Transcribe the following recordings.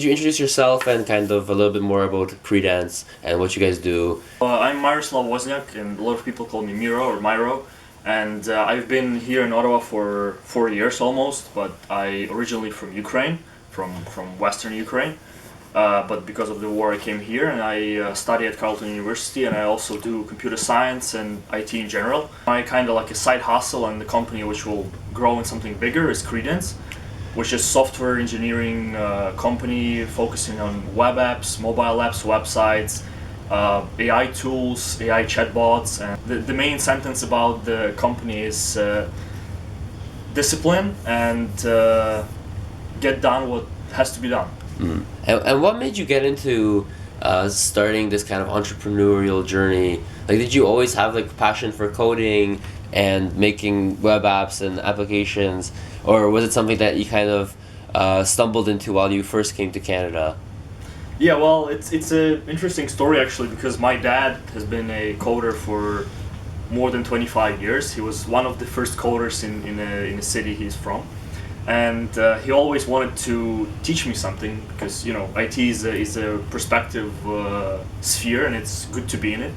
you introduce yourself and kind of a little bit more about Kredance and what you guys do? I'm Myroslav Vozniak, and a lot of people call me Miro or Myro. And I've been here in Ottawa for 4 years almost, but I originally from Ukraine, from Western Ukraine. But because of the war, I came here, and I study at Carleton University, and I also do computer science and IT in general. My kind of like a side hustle and the company which will grow in something bigger is Kredance, which is software engineering company focusing on web apps, mobile apps, websites, AI tools, AI chatbots. And the main sentence about the company is discipline and get done what has to be done. Mm. And what made you get into starting this kind of entrepreneurial journey? Like, did you always have like passion for coding and making web apps and applications, or was it something that you kind of stumbled into while you first came to Canada? Yeah, well, it's an interesting story actually, because my dad has been a coder for more than 25 years. He was one of the first coders in a city he's from. And he always wanted to teach me something, because IT is a perspective sphere, and it's good to be in it.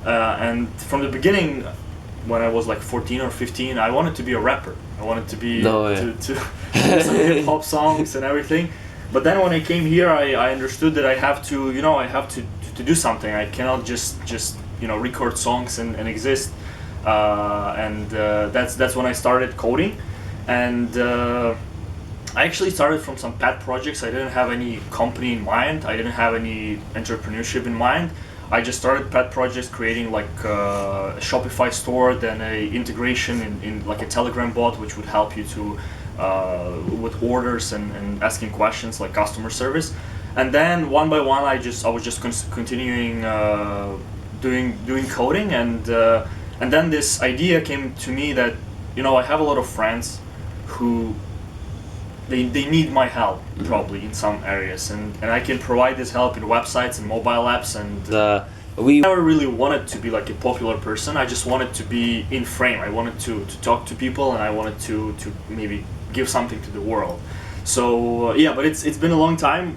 And from the beginning, when I was like 14 or 15, I wanted to be a rapper. I wanted to be to do some hip hop songs and everything. But then when I came here, I understood that I have to do something. I cannot just record songs and exist. That's when I started coding. And I actually started from some pet projects. I didn't have any company in mind. I didn't have any entrepreneurship in mind. I just started pet projects, creating like a Shopify store, then a integration in like a Telegram bot, which would help you to with orders and asking questions like customer service. And then one by one, I was just continuing doing coding, and then this idea came to me that I have a lot of friends who they need my help probably in some areas, and I can provide this help in websites and mobile apps. And we never really wanted to be like a popular person. I just wanted to be in frame. I wanted to talk to people, and I wanted to maybe give something to the world. So yeah, but it's been a long time.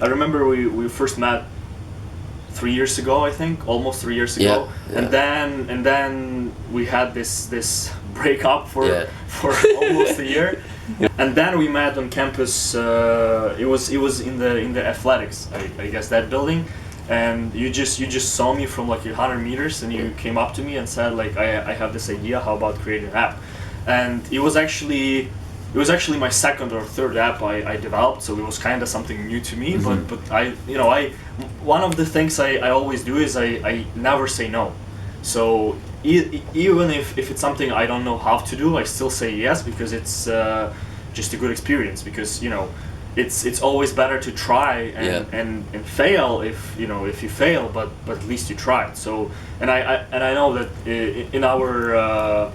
I remember we first met 3 years ago, I think, almost 3 years ago. Yeah. And then we had this breakup for almost a year. And then we met on campus. It was in the athletics, I guess, that building. And you just saw me from like 100 meters, and you came up to me and said like, I have this idea. How about creating an app? And it was actually my second or third app I developed, so it was kind of something new to me. Mm-hmm. But I one of the things I always do is I never say no. So even if it's something I don't know how to do, I still say yes, because it's just a good experience. Because it's always better to try and fail if you fail, but at least you tried. So and I know that in our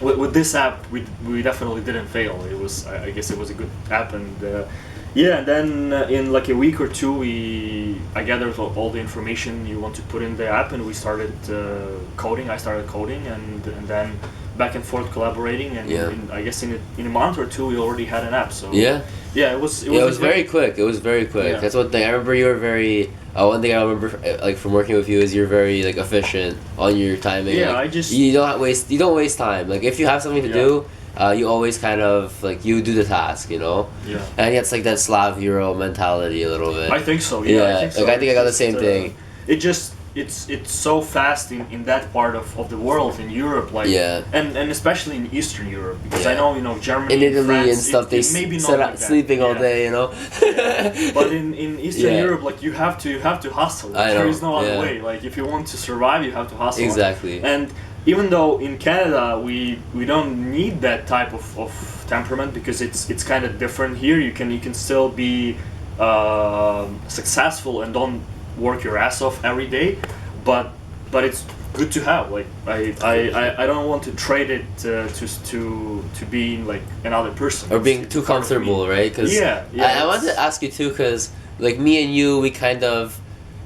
with this app, we definitely didn't fail. I guess it was a good app, and and then in like a week or two, I gathered all the information you want to put in the app, and we started coding. I started coding, and then back and forth collaborating, and I guess in a month or two, we already had an app. So it was very quick. It was very quick. Yeah. That's one thing I remember. You were very. One thing I remember like from working with you is you're very like efficient on your timing. Yeah, like, you don't waste time. Like if you have something to do, you always kind of like you do the task, Yeah. And it's like that Slav hero mentality a little bit. I think so. Yeah. I think I got the same thing. It's so fast in that part of the world, in Europe, like and especially in Eastern Europe, because I know Germany, in Italy, France, and stuff, they maybe sit out sleeping all day, But in Eastern Europe, like you have to hustle. There is no other way. Like if you want to survive, you have to hustle. Exactly. And even though in Canada we don't need that type of temperament, because it's kind of different here. You can still be successful and don't work your ass off every day, but it's good to have. Like I don't want to trade it to being like another person or being too comfortable, right? Because I wanted to ask you too, because like me and you, we kind of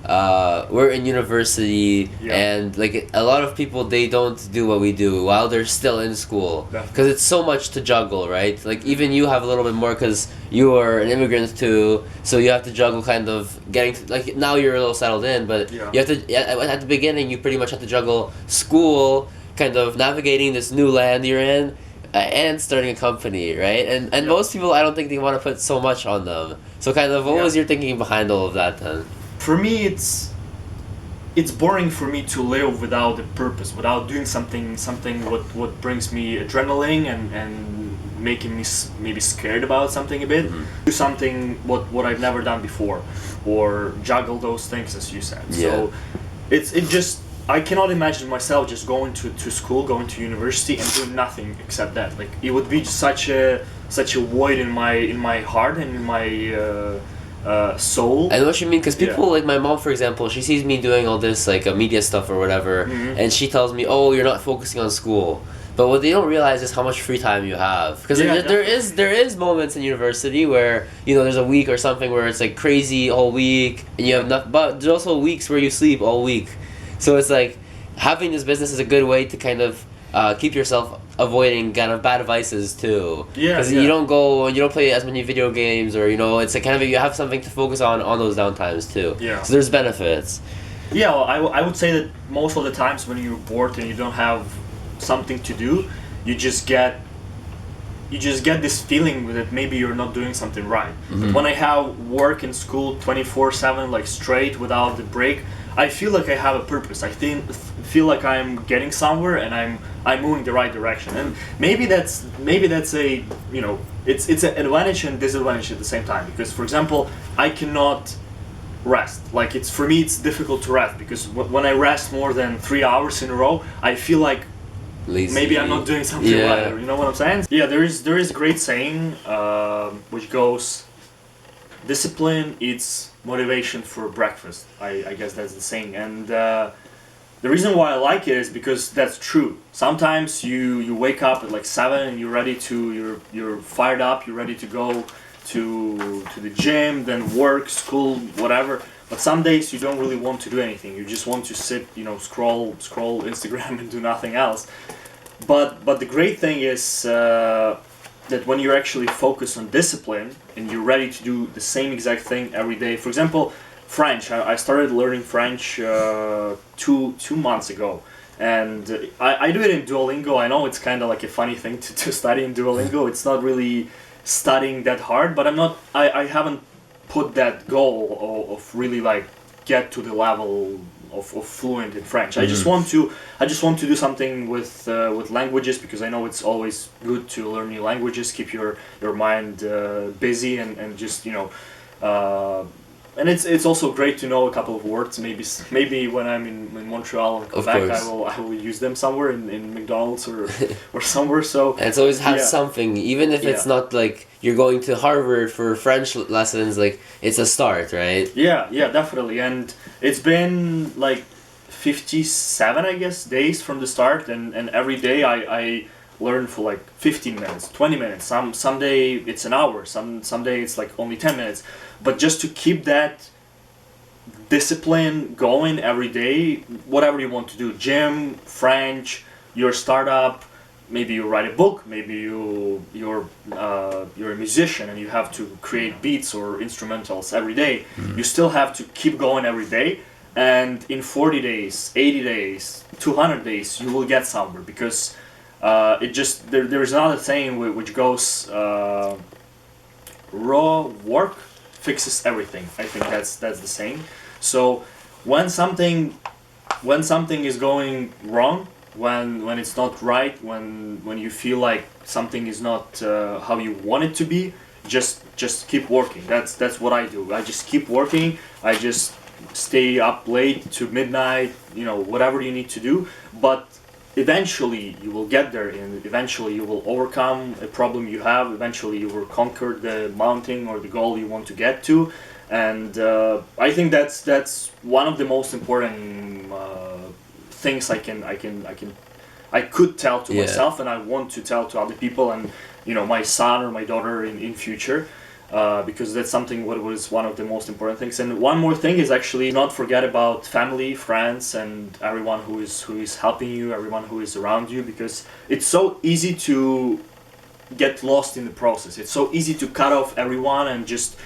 we're in university, Yeah. and like a lot of people, they don't do what we do while they're still in school, Definitely. because it's so much to juggle, right? Like even you have a little bit more because you are an immigrant too, so you have to juggle kind of getting to, like now you're a little settled in, but Yeah. you have to at the beginning you pretty much have to juggle school, kind of navigating this new land you're in, and starting a company, right? And Yeah. most people, I don't think they want to put so much on them. So kind of, what Yeah. was your thinking behind all of that then? For me, it's boring for me to live without a purpose, without doing something what brings me adrenaline and making me maybe scared about something a bit. Mm-hmm. Do something what I've never done before, or juggle those things as you said. Yeah. So it just, I cannot imagine myself just going to school, going to university, and doing nothing except that. Like it would be such a void in my heart and in my soul. I know what you mean, because people, Yeah. like my mom, for example, she sees me doing all this like media stuff or whatever, Mhm. and she tells me, "Oh, you're not focusing on school." But what they don't realize is how much free time you have, because Yeah, there is moments in university where there's a week or something where it's like crazy all week, and you have nothing. But there's also weeks where you sleep all week, so it's like having this business is a good way to kind of keep yourself avoiding kind of bad vices too. Yeah, Because yeah. you don't play as many video games, or it's like kind of you have something to focus on those downtimes too. Yeah. So there's benefits. Yeah, well, I would say that most of the times when you're bored and you don't have something to do, you just get this feeling that maybe you're not doing something right. But when I have work and school 24/7, like straight without the break, I feel like I have a purpose. I feel like I'm getting somewhere and I'm moving the right direction. And maybe that's a it's an advantage and disadvantage at the same time. Because for example, I cannot rest. Like for me it's difficult to rest, because when I rest more than 3 hours in a row, I feel like Lazy. maybe I'm not doing something Yeah. right. You know what I'm saying? Yeah, there is a great saying which goes, "Discipline eats motivation for breakfast." I guess that's the saying, and the reason why I like it is because that's true. Sometimes you wake up at like 7 and you're ready to you're fired up. You're ready to go to the gym, then work, school, whatever. But some days you don't really want to do anything. You just want to sit, scroll Instagram and do nothing else. But the great thing is that when you're actually focused on discipline and you're ready to do the same exact thing every day. For example, French. I started learning French two months ago, and I do it in Duolingo. I know it's kind of like a funny thing to study in Duolingo. It's not really studying that hard, but I haven't put that goal of really like get to the level of fluent in French. I just want to do something with languages, because I know it's always good to learn new languages, keep your mind busy, and just and it's also great to know a couple of words. Maybe when I'm in Montreal or Quebec, I will use them somewhere in McDonald's or somewhere. So And it's always has yeah. something, even if it's Yeah. not like you're going to Harvard for French lessons. Like it's a start, right? Yeah, definitely. And it's been like 57, I guess, days from the start, and every day I learn for like 15 minutes, 20 minutes. Someday it's an hour. Someday it's like only 10 minutes. But just to keep that discipline going every day, whatever you want to do, gym, French, your startup, maybe you write a book, maybe you're a musician and you have to create beats or instrumentals every day. You still have to keep going every day, and in 40 days, 80 days, 200 days, you will get somewhere, because there's another saying which goes, raw work fixes everything. I think that's the saying. So when something is going wrong, when it's not right, when you feel like something is not how you want it to be, just keep working. That's what I do. I just keep working. I just stay up late to midnight, whatever you need to do, but eventually you will get there, and eventually you will overcome a problem you have. Eventually you will conquer the mountain or the goal you want to get to, and I think that's one of the most important things I could tell to Yeah. myself, and I want to tell to other people, and my son or my daughter in future. because that's something what was one of the most important things. And one more thing is actually not forget about family, friends, and everyone who is helping you, everyone who is around you, because it's so easy to get lost in the process. It's so easy to cut off everyone and just,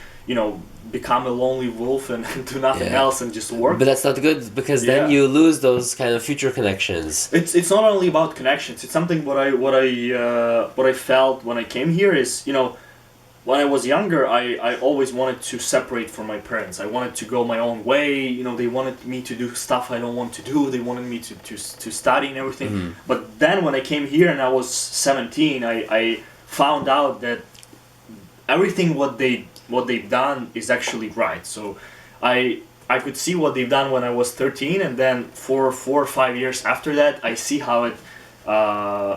become a lonely wolf and do nothing else and just work. But that's not good, because then you lose those kind of future connections. It's not only about connections. It's something what I felt when I came here is, when I was younger, I always wanted to separate from my parents. I wanted to go my own way. They wanted me to do stuff I don't want to do. They wanted me to study and everything. Mm-hmm. But then when I came here and I was 17, I found out that everything what they've done is actually right. So I could see what they've done when I was 13, and then for 4 or 5 years after that, I see how it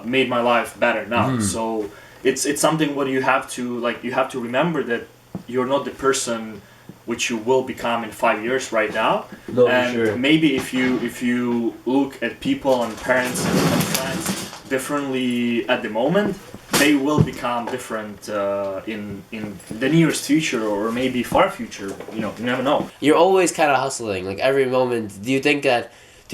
made my life better now. Mm-hmm. So it's something what you have to remember, that you're not the person which you will become in 5 years right now. No, and sure. maybe if you look at people and parents and friends differently at the moment, they will become different in the nearest future, or maybe far future. You never know. You're always kind of hustling, like every moment. Do you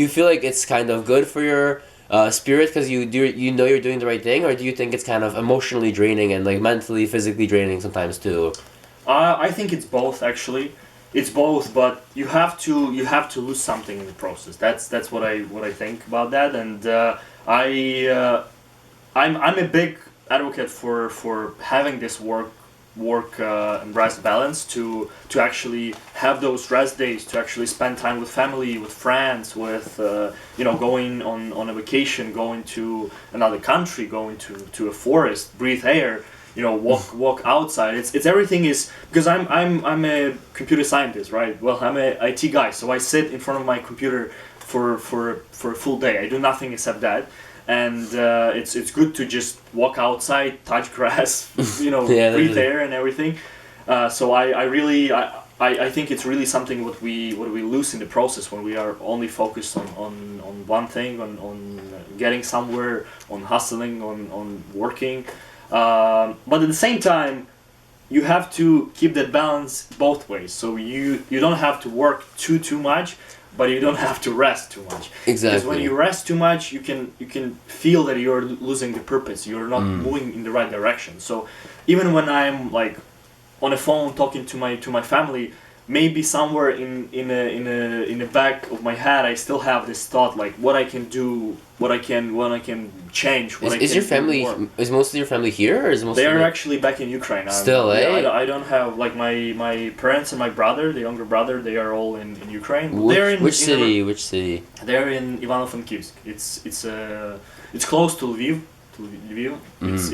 feel like it's kind of good for your spirit, because you know you're doing the right thing, or do you think it's kind of emotionally draining and like mentally, physically draining sometimes too? I think it's both, actually. It's both, but you have to lose something in the process. That's what I think about that, and I'm a big advocate for having this work and rest balance, to actually have those rest days, to actually spend time with family, with friends, with going on a vacation, going to another country, going to a forest, breathe air, walk outside. It's everything is, because I'm a computer scientist, right? Well, I'm a IT guy, so I sit in front of my computer for a full day. I do nothing except that. And it's good to just walk outside, touch grass, breathe air and everything. So I think it's really something what we lose in the process when we are only focused on one thing, on getting somewhere, on hustling, on working. But at the same time, you have to keep that balance both ways. So you don't have to work too much, but you don't have to rest too much. Exactly. Because when you rest too much, you can feel that you're losing the purpose. You're not moving in the right direction. So even when I'm like on a phone talking to my family, maybe somewhere in the back of my head, I still have this thought, like what I can do, what I can change. Is your family? Is most of your family here, or is most? They are actually back in Ukraine. Still, I don't have, like, my parents and my brother, the younger brother. They are all in Ukraine. Which city? Which city? They're in Ivano-Frankivsk. It's close to Lviv.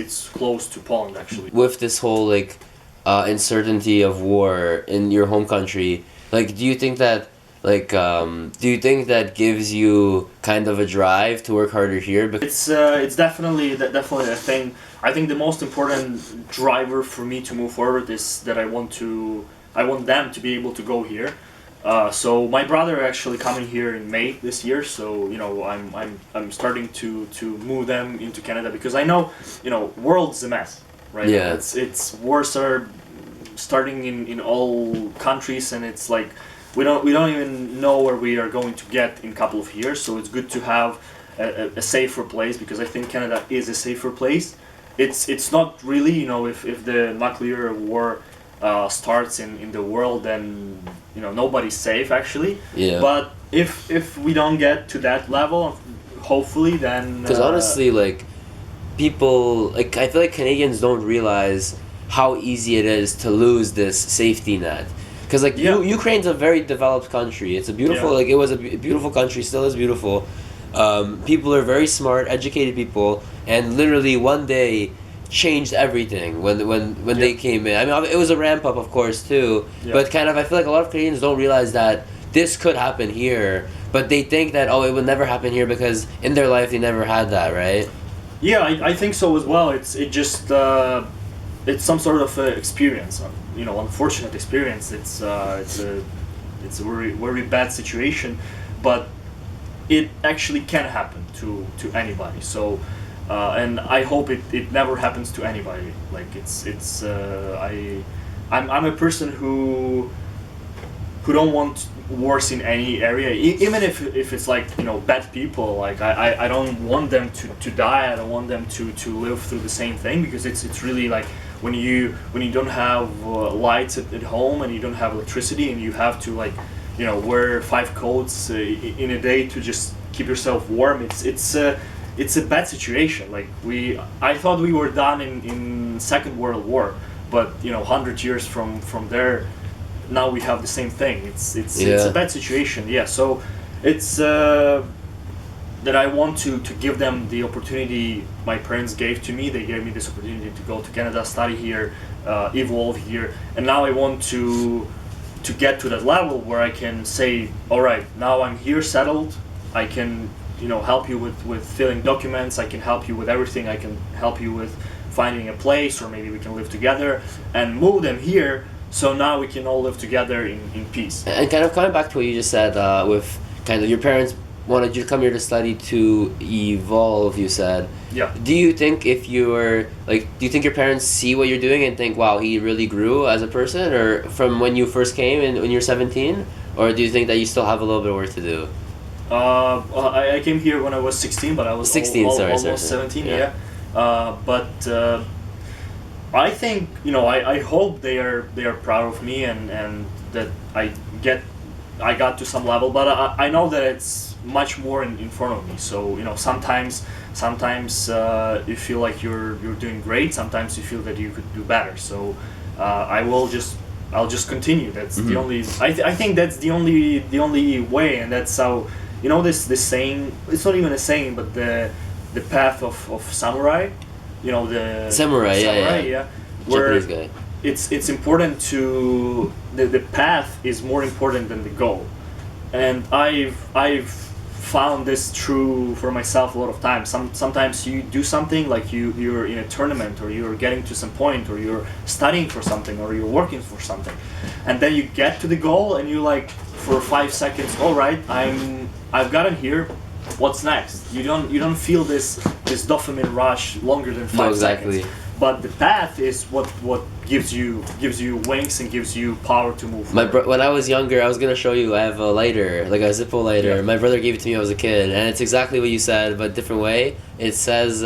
It's close to Poland, actually. With this whole uncertainty of war in your home country, do you think that gives you kind of a drive to work harder here? Because it's definitely a thing. I think the most important driver for me to move forward is that I want them to be able to go here. So my brother actually coming here in May this year. So I'm starting to move them into Canada, because I know world's a mess. Right? Yeah. It's wars are starting in all countries, and it's like we don't even know where we are going to get in a couple of years. So it's good to have a safer place, because I think Canada is a safer place. It's not really, if the nuclear war starts in the world, then nobody's safe, actually. Yeah. But if we don't get to that level, hopefully, then because honestly, people, I feel like Canadians don't realize how easy it is to lose this safety net. Because Ukraine's a very developed country. It's a beautiful, it was a beautiful country, still is beautiful. People are very smart, educated people, and literally one day changed everything when they came in. I mean, it was a ramp up, of course, too. Yeah. But kind of, I feel like a lot of Canadians don't realize that this could happen here, but they think that, it would never happen here because in their life they never had that, right? Yeah, I think so as well. It's some sort of experience, unfortunate experience. It's a very, very bad situation, but it actually can happen to anybody. So, and I hope it never happens to anybody. Like I'm a person who don't want wars in any area, even if it's like, you know, bad people. Like I don't want them to die. I don't want them to live through the same thing, because it's really like when you don't have lights at home, and you don't have electricity, and you have to, like, you know, wear 5 coats in a day to just keep yourself warm. It's a bad situation. Like I thought we were done in Second World War, but, you know, 100 years from there, now we have the same thing. It's a bad situation. Yeah. So it's that I want to give them the opportunity my parents gave to me. They gave me this opportunity to go to Canada, study here, evolve here, and now I want to get to that level where I can say, all right, now I'm here settled. I can, you know, help you with filling documents. I can help you with everything. I can help you with finding a place, or maybe we can live together and move them here. So now we can all live together in peace. And kind of coming back to what you just said, with kind of your parents wanted you to come here to study to evolve, you said. Yeah. Do you think do you think your parents see what you're doing and think, wow, he really grew as a person, or from when you first came and when you're 17? Or do you think that you still have a little bit of work to do? I came here when I was 16, but I was 16, almost 17, yeah. But I think, you know, I hope they are proud of me, and that I got to some level, but I know that it's much more in front of me. So, you know, sometimes you feel like you're doing great. Sometimes you feel that you could do better. So I'll just continue. That's the only. I think that's the only way, and that's how, you know, this saying. It's not even a saying, but the path of samurai. You know, the samurai, yeah. Where Japanese guy. It's important to the path is more important than the goal, and I've found this true for myself a lot of times. Sometimes you do something, like you're in a tournament, or you're getting to some point, or you're studying for something, or you're working for something, and then you get to the goal, and you, like, for 5 seconds, all right, I've gotten here. What's next? You don't feel this dopamine rush longer than 5 seconds. But the path is what gives you wings and gives you power to move. When I was younger, I was gonna show you. I have a lighter, like a Zippo lighter. Yeah. My brother gave it to me when I was a kid, and it's exactly what you said, but different way. It says,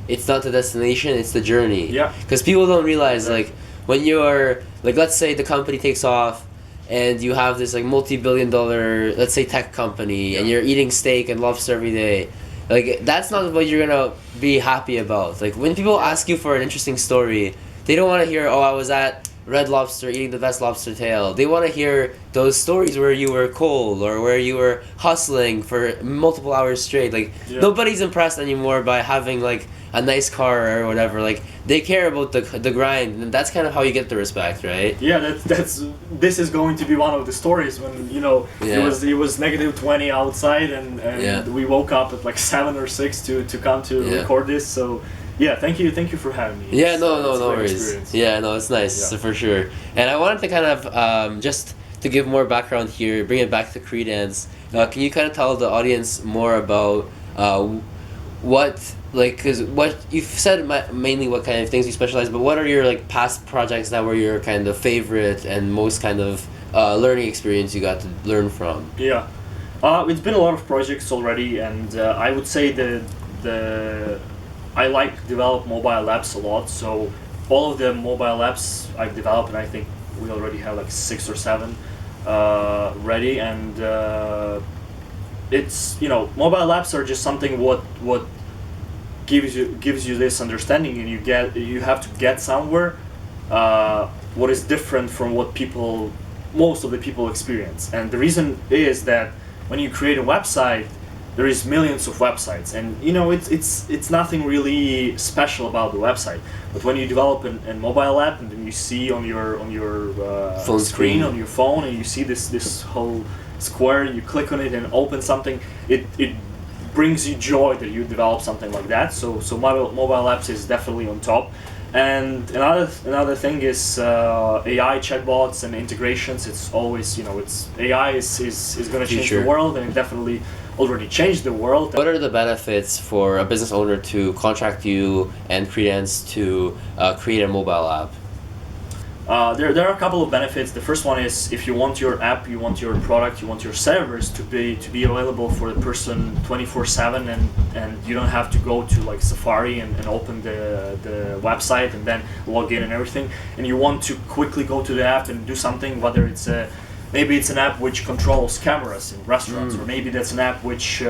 it's not the destination, it's the journey. Yeah. Because people don't realize, like, when you're, like, let's say the company takes off, and you have this, like, multi-billion-dollar, let's say, tech company, and you're eating steak and lobster every day. Like, that's not what you're gonna be happy about. Like, when people ask you for an interesting story, they don't want to hear, oh, I was at Red Lobster eating the best lobster tail. They want to hear those stories where you were cold, or where you were hustling for multiple hours straight. Like, nobody's impressed anymore by having, like, a nice car or whatever. Like, they care about the grind, and that's kind of how you get the respect, right? Yeah, this is going to be one of the stories when, you know, it was negative 20 outside, and we woke up at like 7 or 6 to come to record this. So yeah, thank you for having me. Yeah, no worries. Experience. Yeah, no, it's nice, for sure. And I wanted to kind of just to give more background here, bring it back to Kredance. Can you kind of tell the audience more about because what you've said, mainly what kind of things you specialize, but what are your, like, past projects that were your kind of favorite and most kind of learning experience you got to learn from? Yeah, it's been a lot of projects already, and I would say I like to develop mobile apps a lot. So all of the mobile apps I've developed, and I think we already have like 6 or 7 ready, and it's, you know, mobile apps are just something what gives you this understanding, and you have to get somewhere what is different from what most of the people experience. And the reason is that when you create a website, there is millions of websites, and, you know, it's nothing really special about the website. But when you develop a mobile app, and then you see on your phone screen on your phone, and you see this whole square, and you click on it and open something, it brings you joy that you develop something like that. So mobile apps is definitely on top. And another thing is AI chatbots and integrations. It's always, you know, AI is going to change the world, and it definitely already changed the world. What are the benefits for a business owner to contract you and Kredance to create a mobile app? There are a couple of benefits. The first one is if you want your app, you want your product, you want your servers to be available for the person 24/7, and you don't have to go to like Safari and open the website and then log in and everything. And you want to quickly go to the app and do something, whether it's maybe it's an app which controls cameras in restaurants, or maybe that's an app which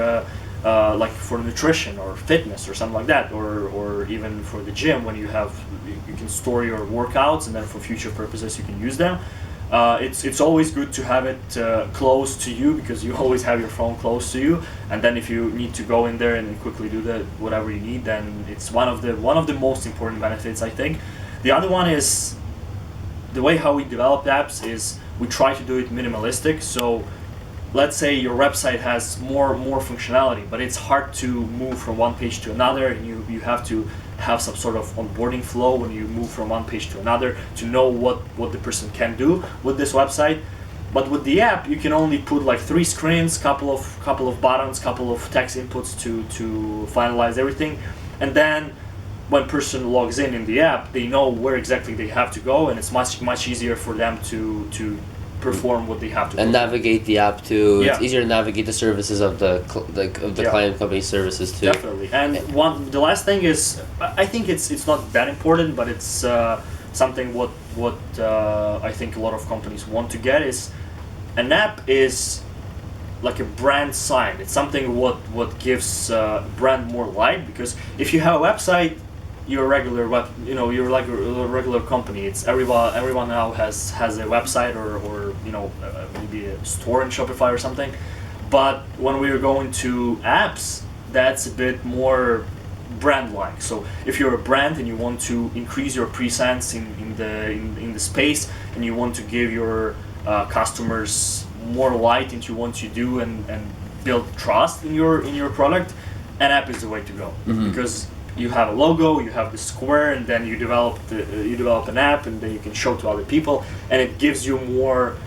like for nutrition or fitness or something like that, or even for the gym when you can store your workouts and then for future purposes you can use them. It's always good to have it close to you, because you always have your phone close to you, and then if you need to go in there and quickly do whatever you need, then it's one of the most important benefits, I think. The other one is the way how we develop apps is we try to do it minimalistic. So let's say your website has more functionality, but it's hard to move from one page to another, and you have to have some sort of onboarding flow when you move from one page to another to know what the person can do with this website. But with the app, you can only put like 3 screens, couple of buttons, couple of text inputs to finalize everything, and then when person logs in the app, they know where exactly they have to go, and it's much easier for them to perform what they have to and perform. navigate the app too. Yeah. It's easier to navigate the services of the client company services too. Definitely. And the last thing is, I think it's not that important, but it's something what I think a lot of companies want to get is an app is like a brand sign. It's something what gives brand more light, because if you have a website, you're a regular you're like a regular company. It's everyone now has a website or maybe a store in Shopify or something. But when we are going to apps, that's a bit more brand-like. So if you're a brand and you want to increase your presence in the space, and you want to give your customers more light into what you do and build trust in your product, an app is the way to go. Because you have a logo, you have the square, and then you develop an app, and then you can show to other people, and it gives you more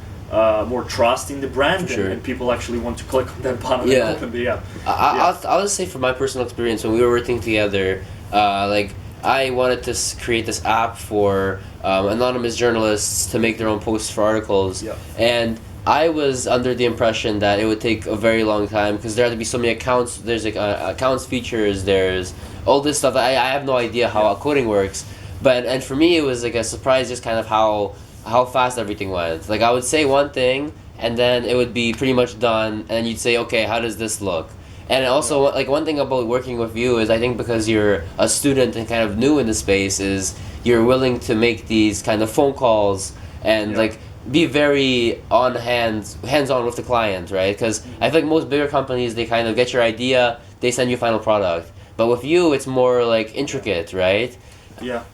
trust in the brand, Sure. and people actually want to click on that button and open the app. I'll just say from my personal experience, when we were working together, like I wanted to create this app for anonymous journalists to make their own posts for articles, and I was under the impression that it would take a very long time, because there had to be so many accounts. There's like accounts features, there's all this stuff. I have no idea how coding works, and for me it was like a surprise just kind of how fast everything went. Like I would say one thing and then it would be pretty much done, and you'd say, okay, how does this look? And also, like, one thing about working with you is I think because you're a student and kind of new in the space is you're willing to make these kind of phone calls and like be very hands-on with the client, right? Because I feel like most bigger companies, they kind of get your idea, they send you a final product. But with you, it's more like intricate, right? Yeah,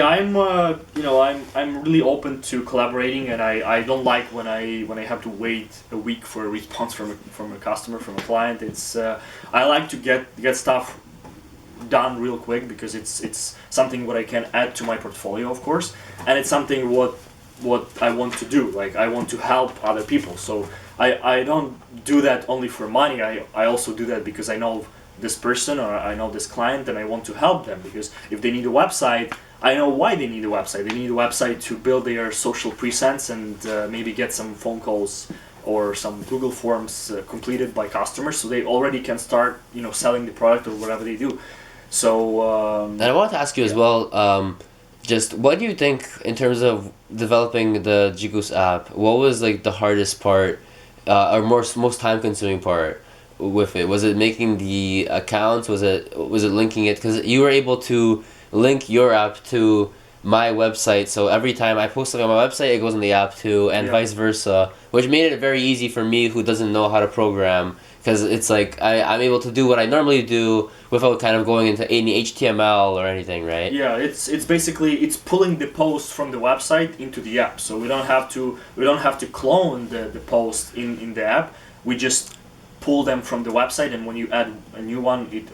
I'm really open to collaborating, and I don't like when I have to wait a week for a response from a customer, from a client. It's I like to get stuff done real quick, because it's something what I can add to my portfolio, of course, and it's something what I want to do. Like, I want to help other people, so I don't do that only for money. I also do that because I know this person or I know this client, and I want to help them, because if they need a website, I know why they need a website. They need a website to build their social presence and maybe get some phone calls or some Google forms completed by customers, so they already can start selling the product or whatever they do. So and I wanted to ask you as well, just what do you think in terms of developing the Dzikus app? What was like the hardest part or most time consuming part with it? Was it making the accounts? Was it linking it? Because you were able to link your app to my website, so every time I post something on my website, it goes on the app too, and vice versa, which made it very easy for me who doesn't know how to program, because it's like I'm able to do what I normally do without kind of going into any HTML or anything, right? Yeah, it's basically pulling the post from the website into the app, so we don't have to clone the post in the app. We just pull them from the website, and when you add a new one, it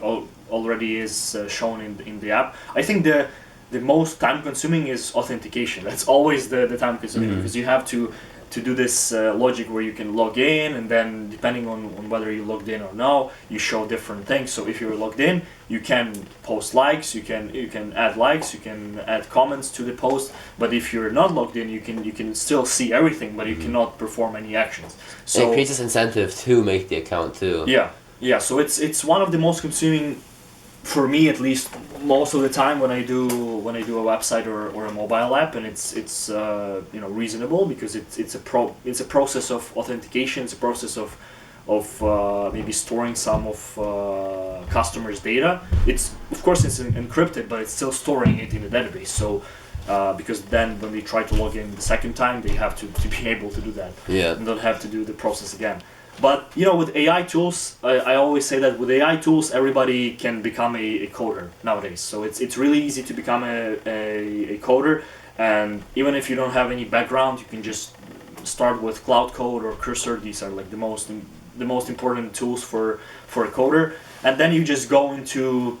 already is shown in the app. I think the most time consuming is authentication. That's always the time consuming, because you have to to do this logic where you can log in, and then depending on whether you logged in or no, you show different things. So if you're logged in, you can post likes, you can add likes, you can add comments to the post. But if you're not logged in, you can still see everything, but you cannot perform any actions. So it creates this incentive to make the account too. Yeah. So it's one of the most consuming, for me at least, most of the time when I do a website or a mobile app, and it's reasonable, because it's a process of authentication. It's a process of maybe storing some of customers' data. It's, of course, it's encrypted, but it's still storing it in the database. So because then when they try to log in the second time, they have to be able to do that. Yeah. And don't have to do the process again. But with AI tools, I always say that with AI tools, everybody can become a coder nowadays. So it's really easy to become a coder, and even if you don't have any background, you can just start with Cloud Code or Cursor. These are like the most important tools for a coder, and then you just go into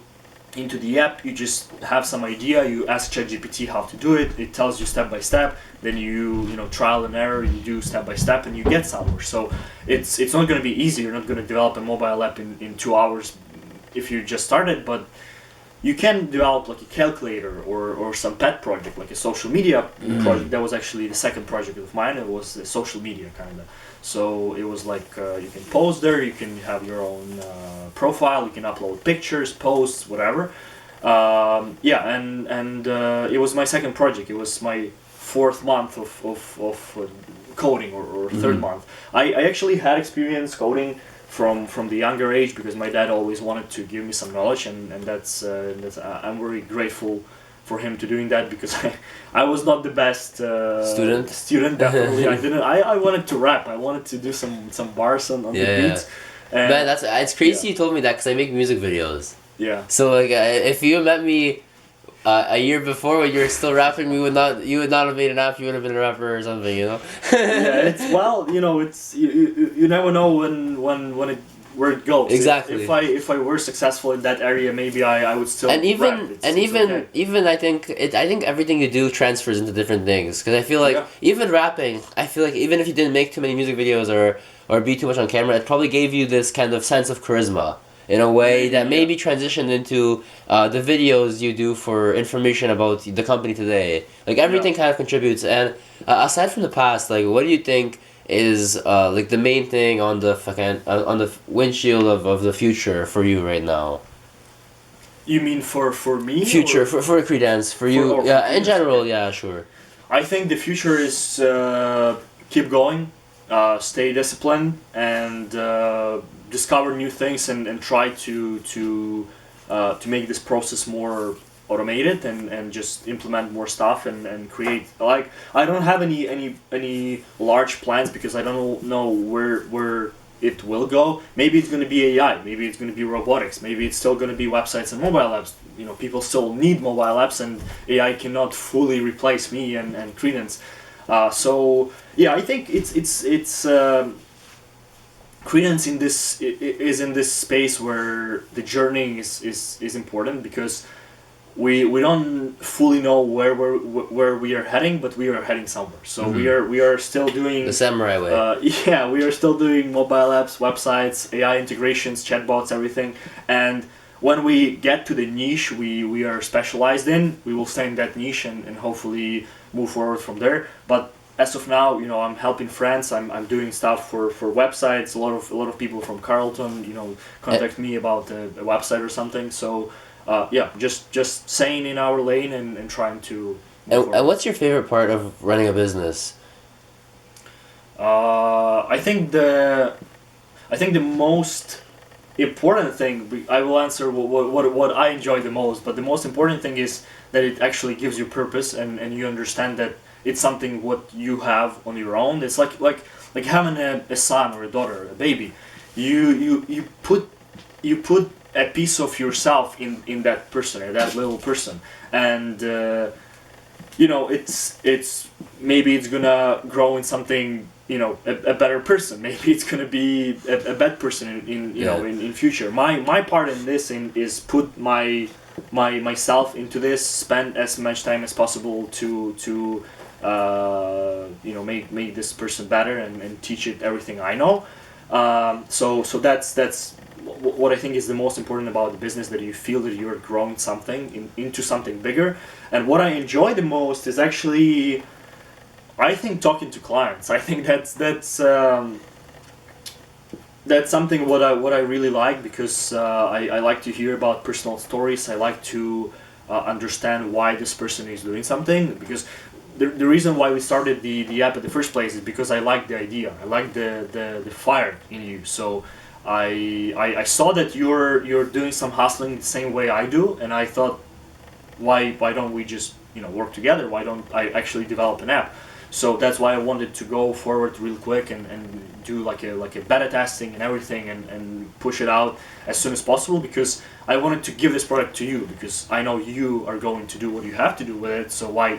the app. You just have some idea, you ask ChatGPT how to do it, it tells you step by step, then you trial and error, you do step by step, and you get somewhere. So it's not going to be easy. You're not going to develop a mobile app in 2 hours if you just started, but you can develop like a calculator or some pet project, like a social media project. That was actually the second project of mine. It was a social media kind of. So it was like you can post there, you can have your own profile, you can upload pictures, posts, whatever. And it was my second project. It was my fourth month of coding, or third month. I actually had experience coding from the younger age, because my dad always wanted to give me some knowledge, and that's I'm very grateful for him to doing that, because I was not the best student definitely. I wanted to rap. I wanted to do some bars on the beats. And man, it's crazy you told me that, because I make music videos. Yeah. So like if you met me a year before when you were still rapping, you would not have made an app. You would have been a rapper or something, Yeah, it's you never know where it goes. Exactly. If I were successful in that area, maybe I would still. And even okay. even I think everything you do transfers into different things, because I feel like even rapping, I feel like even if you didn't make too many music videos or be too much on camera, it probably gave you this kind of sense of charisma in a way that maybe transitioned into the videos you do for information about the company today. Like everything kind of contributes. And aside from the past, like what do you think is like the main thing on the on the windshield of the future for you right now? You mean for me? Future for Kredance, for you, yeah, in general, yeah, sure. I think the future is keep going, stay disciplined, and discover new things, and try to make this process more automated, and just implement more stuff, and create. Like, I don't have any large plans, because I don't know where it will go. Maybe it's going to be AI, maybe it's going to be robotics, maybe it's still going to be websites and mobile apps. People still need mobile apps, and AI cannot fully replace me and Kredance. So yeah, I think it's Kredance is in this space where the journey is important, because we don't fully know where we are heading, but we are heading somewhere. So we are still doing the samurai way. We are still doing mobile apps, websites, AI integrations, chatbots, everything. And when we get to the niche we are specialized in, we will stay in that niche and hopefully move forward from there. But as of now, I'm helping friends. I'm doing stuff for websites. A lot of people from Carleton, contact me about a website or something. So just staying in our lane and trying to. And what's your favorite part of running a business? I think the most important thing, I will answer what I enjoy the most. But the most important thing is that it actually gives you purpose, and you understand that it's something what you have on your own. It's like having a son or a daughter, a baby. You put a piece of yourself in that person, or that little person, and it's maybe it's gonna grow in something, a better person. Maybe it's gonna be a bad person in future. My part in this is put myself into this, spend as much time as possible to make this person better and teach it everything I know. So that's what I think is the most important about the business, that you feel that you're growing something into something bigger. And what I enjoy the most is actually, I think, talking to clients. I think that's something what I really like, because I like to hear about personal stories. I like to understand why this person is doing something, because the reason why we started the app in the first place is because I like the idea. I like the fire in you. So I saw that you're doing some hustling the same way I do, and I thought, why don't we just work together? Why don't I actually develop an app? So that's why I wanted to go forward real quick and do like a beta testing and everything, and push it out as soon as possible, because I wanted to give this product to you, because I know you are going to do what you have to do with it. So why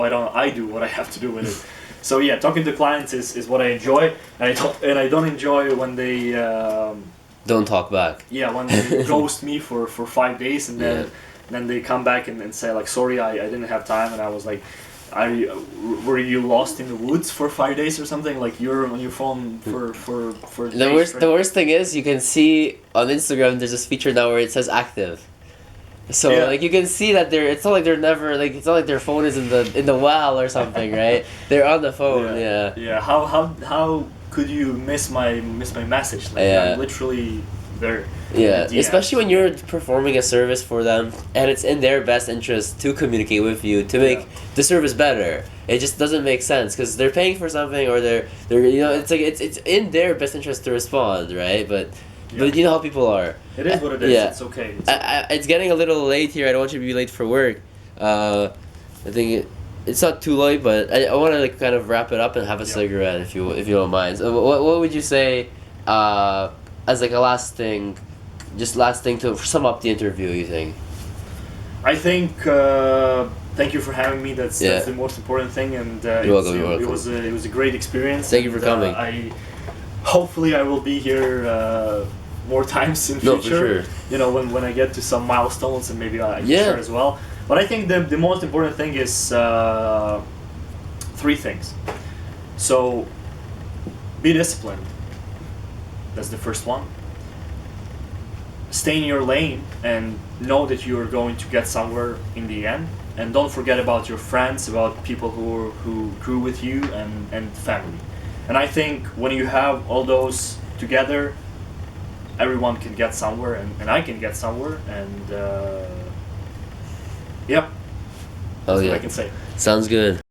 don't I do what I have to do with it? So yeah, talking to clients is what I enjoy, and I don't enjoy when they don't talk back. Yeah, when they ghost me for 5 days, and then they come back and say like, sorry, I didn't have time, and I was like, were you lost in the woods for 5 days or something? Like, you're on your phone for the worst thing is, you can see on Instagram there's this feature now where it says active. So like you can see that it's not like they're never, like, it's not like their phone is in the well or something, right? They're on the phone. Yeah. How could you miss my message? Like, I'm literally there. Yeah, especially when you're performing a service for them, and it's in their best interest to communicate with you to make the service better. It just doesn't make sense, because they're paying for something, or they're it's like it's in their best interest to respond, right? But you know how people are. It is what it is. Yeah. It's okay. It's getting a little late here. I don't want you to be late for work. I think it's not too late, but I want to like kind of wrap it up and have a cigarette if you don't mind. So what would you say as like a last thing to sum up the interview, you think? I think thank you for having me. That's the most important thing, and you're welcome. It was a great experience. Thank you for coming. Hopefully I will be here more times in future. No, for sure. When I get to some milestones, and maybe I can share as well. But I think the most important thing is 3 things. So be disciplined. That's the first one. Stay in your lane and know that you are going to get somewhere in the end. And don't forget about your friends, about people who grew with you, and family. And I think when you have all those together, everyone can get somewhere, and I can get somewhere. And that's what I can say. Sounds good.